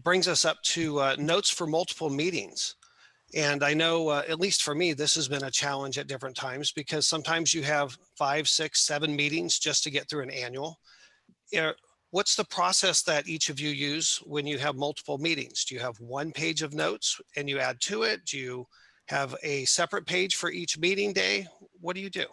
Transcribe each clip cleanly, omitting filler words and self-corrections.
brings us up to notes for multiple meetings. And I know, at least for me, this has been a challenge at different times because sometimes you have 5, 6, 7 meetings just to get through an annual. What's the process that each of you use when you have multiple meetings? Do you have one page of notes and you add to it? Do you have a separate page for each meeting day? What do you do?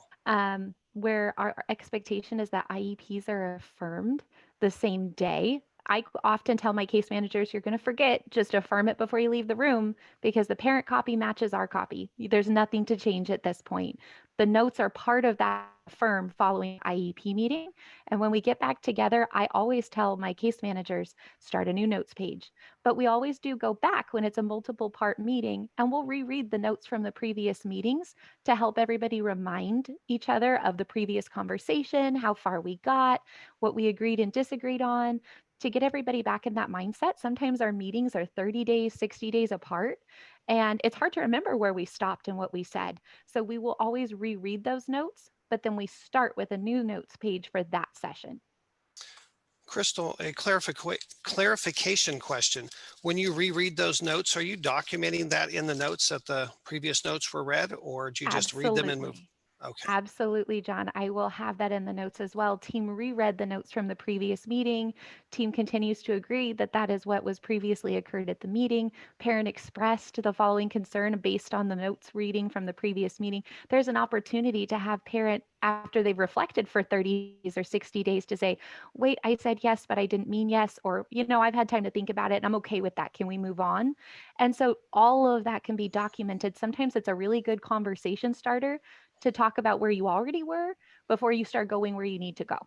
Where our expectation is that IEPs are affirmed the same day. I often tell my case managers, you're going to forget, just affirm it before you leave the room because the parent copy matches our copy. There's nothing to change at this point. The notes are part of that affirm following IEP meeting. And when we get back together, I always tell my case managers, start a new notes page. But we always do go back when it's a multiple part meeting and we'll reread the notes from the previous meetings to help everybody remind each other of the previous conversation, how far we got, what we agreed and disagreed on, to get everybody back in that mindset. Sometimes our meetings are 30 days, 60 days apart, and it's hard to remember where we stopped and what we said. So we will always reread those notes, but then we start with a new notes page for that session. Crystal, a clarification question. When you reread those notes, are you documenting that in the notes that the previous notes were read, or do you just read them and move? Absolutely. Okay. Absolutely, John. I will have that in the notes as well. Team reread the notes from the previous meeting. Team continues to agree that that is what was previously occurred at the meeting. Parent expressed the following concern based on the notes reading from the previous meeting. There's an opportunity to have parent, after they've reflected for 30 days or 60 days, to say, wait, I said yes, but I didn't mean yes. Or, I've had time to think about it and I'm okay with that. Can we move on? And so all of that can be documented. Sometimes it's a really good conversation starter to talk about where you already were before you start going where you need to go.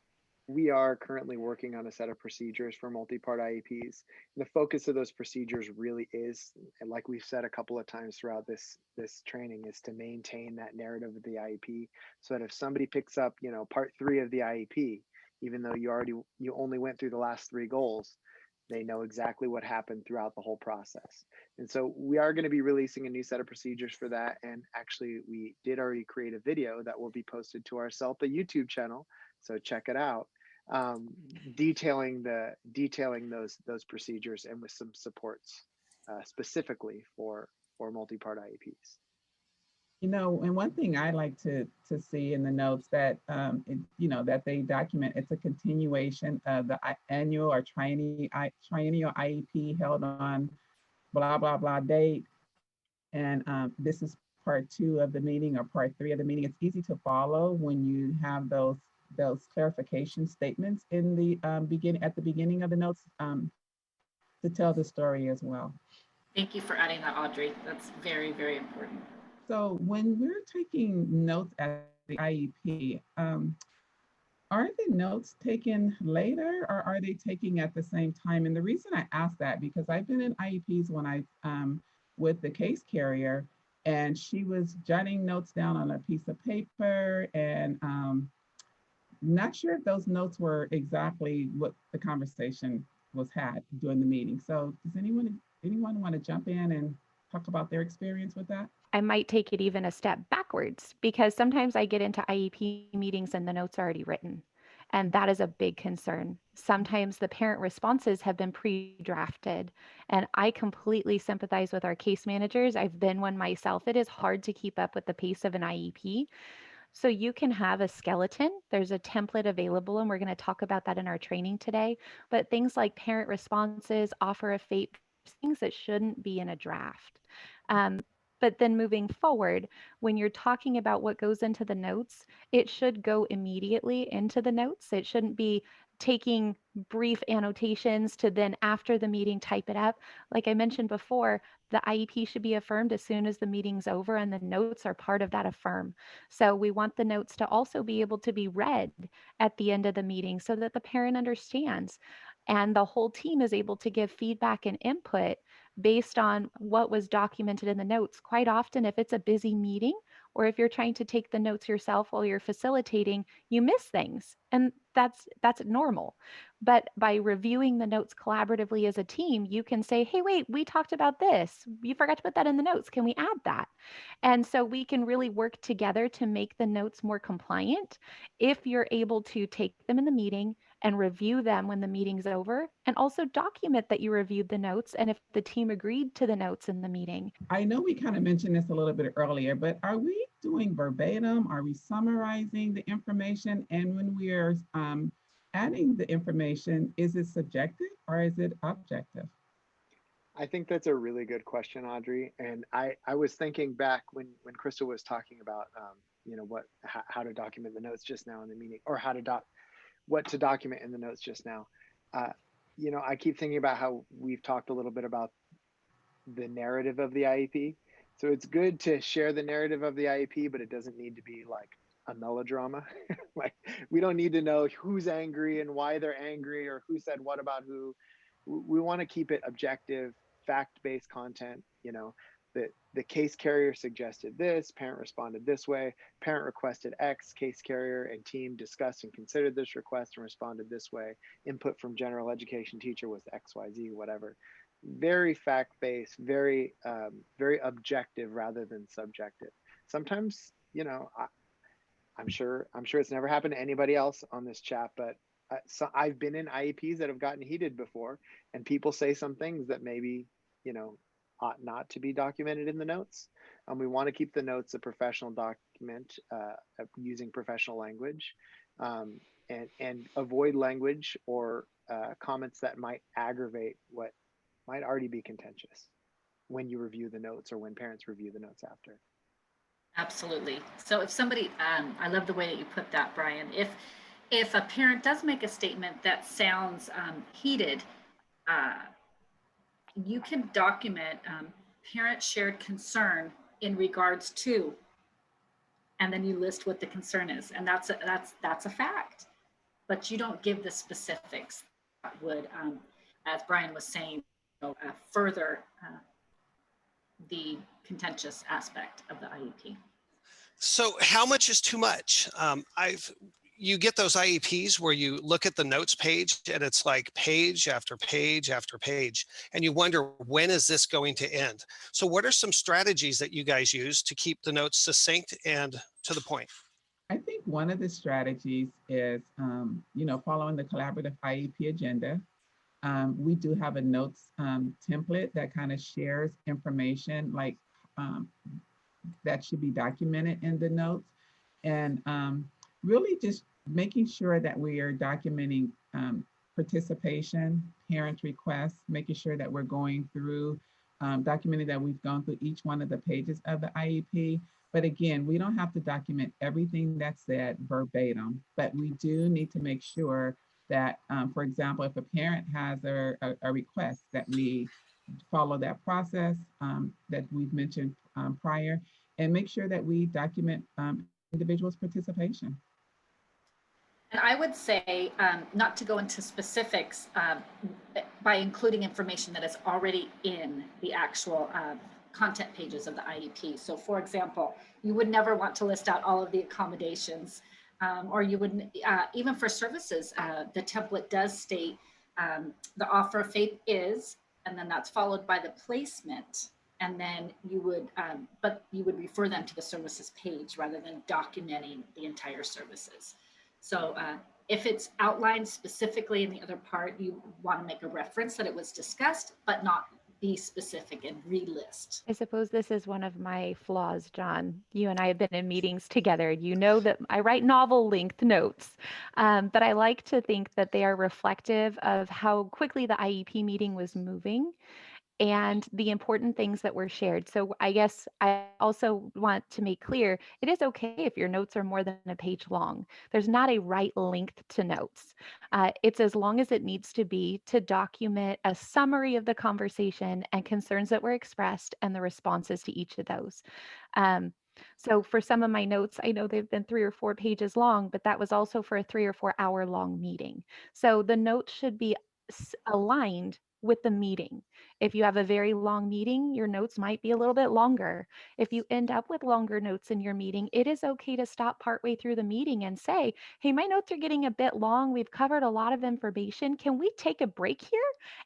We are currently working on a set of procedures for multi-part IEPs. The focus of those procedures really is, and like we've said a couple of times throughout this training, is to maintain that narrative of the IEP, so that if somebody picks up, part 3 of the IEP, even though you only went through the last 3 goals, they know exactly what happened throughout the whole process. And so we are going to be releasing a new set of procedures for that. And actually, we did already create a video that will be posted to our SELPA YouTube channel. So check it out, detailing those procedures and with some supports specifically for multi-part IEPs. And one thing I like to see in the notes that that they document, it's a continuation of the annual or triennial IEP held on blah blah blah date, and this is part 2 of the meeting or part 3 of the meeting. It's easy to follow when you have those clarification statements in the beginning of the notes to tell the story as well. Thank you for adding that, Audrey. That's very, very important. So when we're taking notes at the IEP, are the notes taken later or are they taken at the same time? And the reason I ask that, because I've been in IEPs when I with the case carrier, and she was jotting notes down on a piece of paper, and not sure if those notes were exactly what the conversation was had during the meeting. So does anyone want to jump in and talk about their experience with that? I might take it even a step backwards because sometimes I get into IEP meetings and the notes are already written. And that is a big concern. Sometimes the parent responses have been pre-drafted, and I completely sympathize with our case managers. I've been one myself. It is hard to keep up with the pace of an IEP. So you can have a skeleton. There's a template available, and we're going to talk about that in our training today. But things like parent responses, offer of fate, things that shouldn't be in a draft. But then moving forward, when you're talking about what goes into the notes, it should go immediately into the notes. It shouldn't be taking brief annotations to then after the meeting type it up. Like I mentioned before, the IEP should be affirmed as soon as the meeting's over, and the notes are part of that affirm. So we want the notes to also be able to be read at the end of the meeting so that the parent understands and the whole team is able to give feedback and input based on what was documented in the notes. Quite often, if it's a busy meeting or if you're trying to take the notes yourself while you're facilitating, you miss things, and that's normal. But by reviewing the notes collaboratively as a team, you can say, hey, wait, we talked about this. You forgot to put that in the notes. Can we add that? And so we can really work together to make the notes more compliant if you're able to take them in the meeting and review them when the meeting's over, and also document that you reviewed the notes and if the team agreed to the notes in the meeting. I know we kind of mentioned this a little bit earlier, but are we doing verbatim? Are we summarizing the information? And when we are adding the information, is it subjective or is it objective? I think that's a really good question, Audrey. And I was thinking back when Crystal was talking about, you know, how to document the notes just now in the meeting, or what to document in the notes just now. You know, I keep thinking about how we've talked a little bit about the narrative of the IEP. So it's good to share the narrative of the IEP, but it doesn't need to be like a melodrama. Like, we don't need to know who's angry and why they're angry or who said what about who. We want to keep it objective, fact-based content. You know, the case carrier suggested this, parent responded this way, parent requested X, case carrier and team discussed and considered this request and responded this way. Input from general education teacher was XYZ, whatever. Very fact-based, very objective rather than subjective. Sometimes, you know, I'm sure it's never happened to anybody else on this chat, but so I've been in IEPs that have gotten heated before, and people say some things that maybe, you know, ought not to be documented in the notes. We want to keep the notes a professional document using professional language, and avoid language or comments that might aggravate what might already be contentious when you review the notes or when parents review the notes after. Absolutely. So if somebody, I love the way that you put that, Brian. If a parent does make a statement that sounds heated, you can document parent shared concern in regards to, and then you list what the concern is, and that's a fact. But you don't give the specifics that would, as Brian was saying, further the contentious aspect of the IEP. So how much is too much? You get those IEPs where you look at the notes page and it's like page after page after page, and you wonder, when is this going to end? So what are some strategies that you guys use to keep the notes succinct and to the point? I think one of the strategies is, you know, following the collaborative IEP agenda. We do have a notes template that kind of shares information like that should be documented in the notes, and really just making sure that we are documenting participation, parent requests, making sure that we're going through, documenting that we've gone through each one of the pages of the IEP. But again, we don't have to document everything that's said verbatim, but we do need to make sure that, for example, if a parent has a request, that we follow that process that we've mentioned prior, and make sure that we document individuals' participation. And I would say, not to go into specifics, by including information that is already in the actual content pages of the IEP. So for example, you would never want to list out all of the accommodations, or you wouldn't, even for services, the template does state the offer of faith is, and then that's followed by the placement. And then you would, but you would refer them to the services page rather than documenting the entire services. So if it's outlined specifically in the other part, you want to make a reference that it was discussed, but not be specific and relist. I suppose this is one of my flaws, John. You and I have been in meetings together. You know that I write novel-length notes, but I like to think that they are reflective of how quickly the IEP meeting was moving and the important things that were shared. So I guess I also want to make clear, it is okay if your notes are more than a page long. There's not a right length to notes. It's as long as it needs to be to document a summary of the conversation and concerns that were expressed and the responses to each of those. So for some of my notes, I know they've been 3 or 4 pages long, but that was also for a 3 or 4 hour long meeting. So the notes should be aligned with the meeting. If you have a very long meeting, your notes might be a little bit longer. If you end up with longer notes in your meeting, it is okay to stop partway through the meeting and say, hey, my notes are getting a bit long. We've covered a lot of information. Can we take a break here?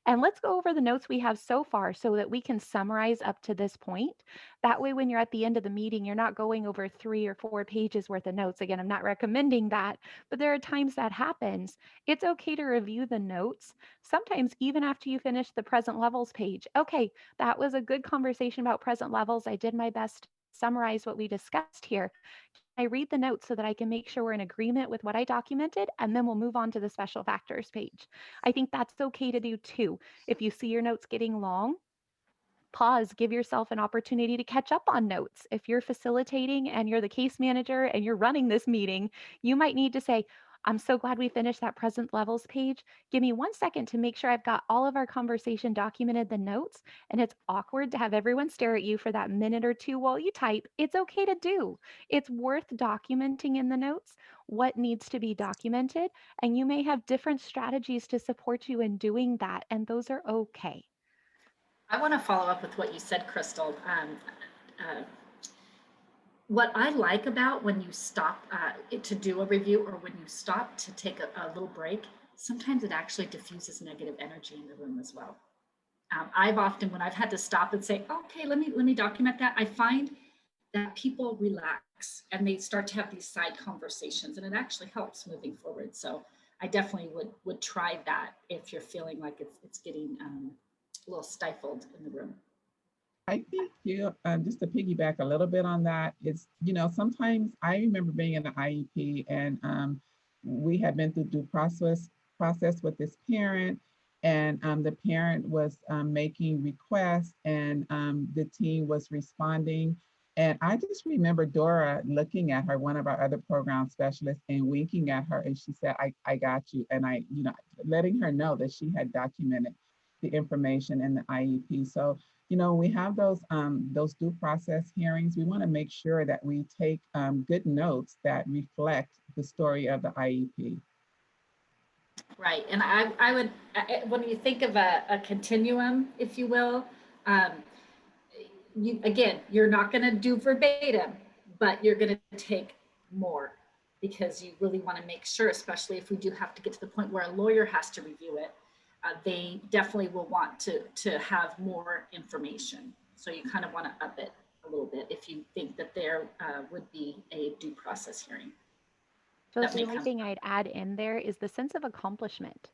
And let's go over the notes we have so far so that we can summarize up to this point. That way, when you're at the end of the meeting, you're not going over 3 or 4 pages worth of notes. Again, I'm not recommending that, but there are times that happens. It's okay to review the notes, sometimes even after you finish the present levels page. Okay, that was a good conversation about present levels. I did my best to summarize what we discussed here. I read the notes so that I can make sure we're in agreement with what I documented, and then we'll move on to the special factors page. I think that's okay to do too. If you see your notes getting long, pause, give yourself an opportunity to catch up on notes. If you're facilitating and you're the case manager and you're running this meeting, you might need to say, I'm so glad we finished that present levels page. Give me 1 second to make sure I've got all of our conversation documented, the notes, and it's awkward to have everyone stare at you for that minute or two while you type. It's okay to do. It's worth documenting in the notes what needs to be documented, and you may have different strategies to support you in doing that, and those are okay. I want to follow up with what you said, Crystal. What I like about when you stop to do a review, or when you stop to take a little break, sometimes it actually diffuses negative energy in the room as well. I've often, when I've had to stop and say, okay, let me document that, I find that people relax and they start to have these side conversations, and it actually helps moving forward. So I definitely would try that if you're feeling like it's getting a little stifled in the room. I think just to piggyback a little bit on that, it's, sometimes I remember being in the IEP and we had been through due process with this parent, and the parent was making requests, and the team was responding. And I just remember Dora looking at her, one of our other program specialists, and winking at her, and she said, I got you. And I, letting her know that she had documented the information in the IEP. So, we have those due process hearings. We want to make sure that we take good notes that reflect the story of the IEP. Right, and I would, when you think of a continuum, if you will, you're not going to do verbatim, but you're going to take more, because you really want to make sure, especially if we do have to get to the point where a lawyer has to review it, they definitely will want to have more information. So you kind of want to up it a little bit if you think that there would be a due process hearing. So the only thing I'd add in there is the sense of accomplishment.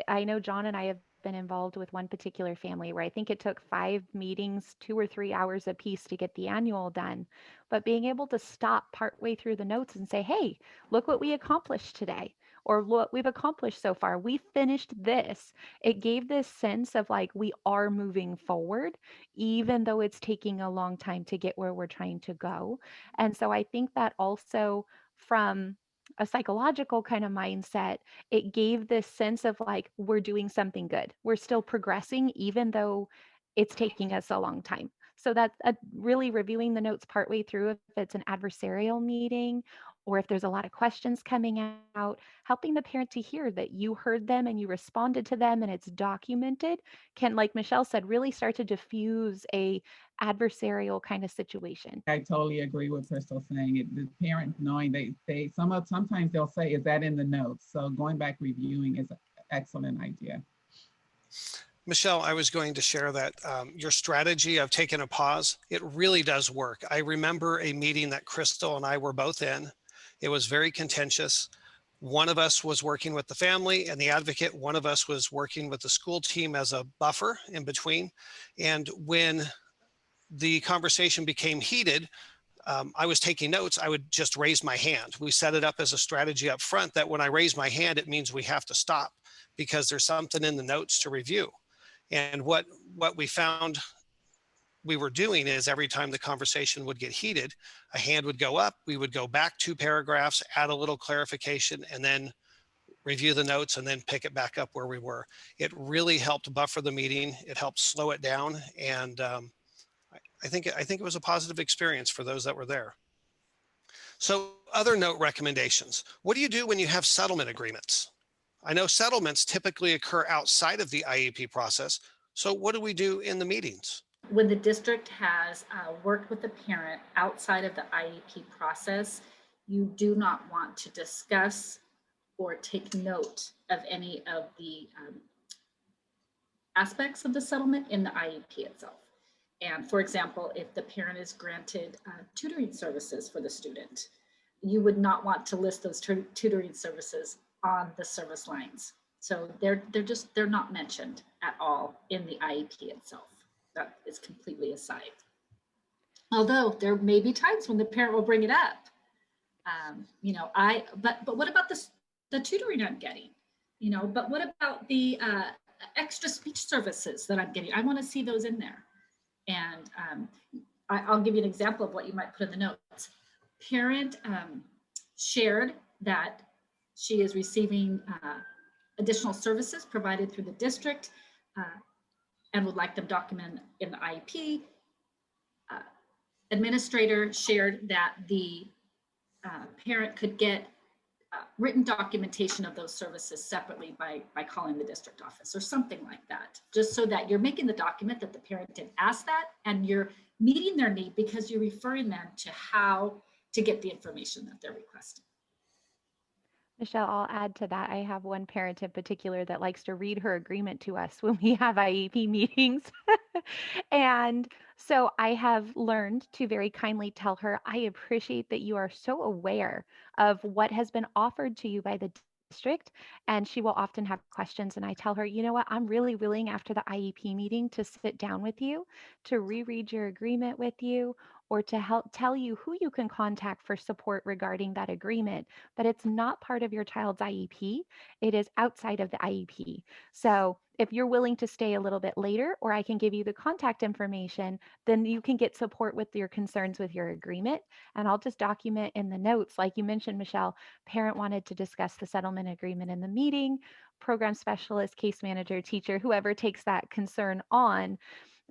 I know John and I have been involved with one particular family where I think it took 5 meetings, 2 or 3 hours a piece to get the annual done. But being able to stop partway through the notes and say, hey, look what we accomplished today, or what we've accomplished so far. We finished this. It gave this sense of like we are moving forward, even though it's taking a long time to get where we're trying to go. And so I think that also, from a psychological kind of mindset, it gave this sense of like we're doing something good. We're still progressing, even though it's taking us a long time. So that's really reviewing the notes partway through, if it's an adversarial meeting or if there's a lot of questions coming out, helping the parent to hear that you heard them and you responded to them and it's documented can, like Michelle said, really start to diffuse a adversarial kind of situation. I totally agree with Crystal saying it. The parent knowing they sometimes they'll say, is that in the notes? So going back reviewing is an excellent idea. Michelle, I was going to share that your strategy of taking a pause, it really does work. I remember a meeting that Crystal and I were both in. It was very contentious. One of us was working with the family and the advocate. One of us was working with the school team as a buffer in between. And when the conversation became heated, I was taking notes, I would just raise my hand. We set it up as a strategy up front that when I raise my hand, it means we have to stop because there's something in the notes to review. And what we found we were doing is every time the conversation would get heated, a hand would go up, we would go back 2 paragraphs, add a little clarification, and then review the notes and then pick it back up where we were. It really helped buffer the meeting. It helped slow it down. And I think it was a positive experience for those that were there. So other note recommendations. What do you do when you have settlement agreements? I know settlements typically occur outside of the IEP process. So what do we do in the meetings? When the district has worked with the parent outside of the IEP process, you do not want to discuss or take note of any of the aspects of the settlement in the IEP itself. And for example, if the parent is granted tutoring services for the student, you would not want to list those tutoring services on the service lines. So they're not mentioned at all in the IEP itself. That is completely aside. Although there may be times when the parent will bring it up. But what about the tutoring I'm getting? But what about the extra speech services that I'm getting? I want to see those in there. And I'll give you an example of what you might put in the notes. Parent shared that she is receiving additional services provided through the district and would like them documented in the IEP. Administrator shared that the parent could get written documentation of those services separately by calling the district office or something like that, just so that you're making the document that the parent did ask that and you're meeting their need because you're referring them to how to get the information that they're requesting. Michelle, I'll add to that. I have one parent in particular that likes to read her agreement to us when we have IEP meetings. And so I have learned to very kindly tell her, I appreciate that you are so aware of what has been offered to you by the district. And she will often have questions. And I tell her, you know what, I'm really willing after the IEP meeting to sit down with you, to reread your agreement with you, or to help tell you who you can contact for support regarding that agreement. But it's not part of your child's IEP. It is outside of the IEP. So if you're willing to stay a little bit later, or I can give you the contact information, then you can get support with your concerns with your agreement. And I'll just document in the notes, like you mentioned, Michelle, parent wanted to discuss the settlement agreement in the meeting, program specialist, case manager, teacher, whoever takes that concern on,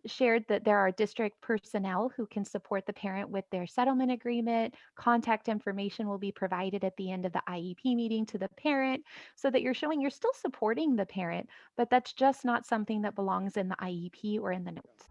shared that there are district personnel who can support the parent with their settlement agreement. Contact information will be provided at the end of the IEP meeting to the parent so that you're showing you're still supporting the parent, but that's just not something that belongs in the IEP or in the notes.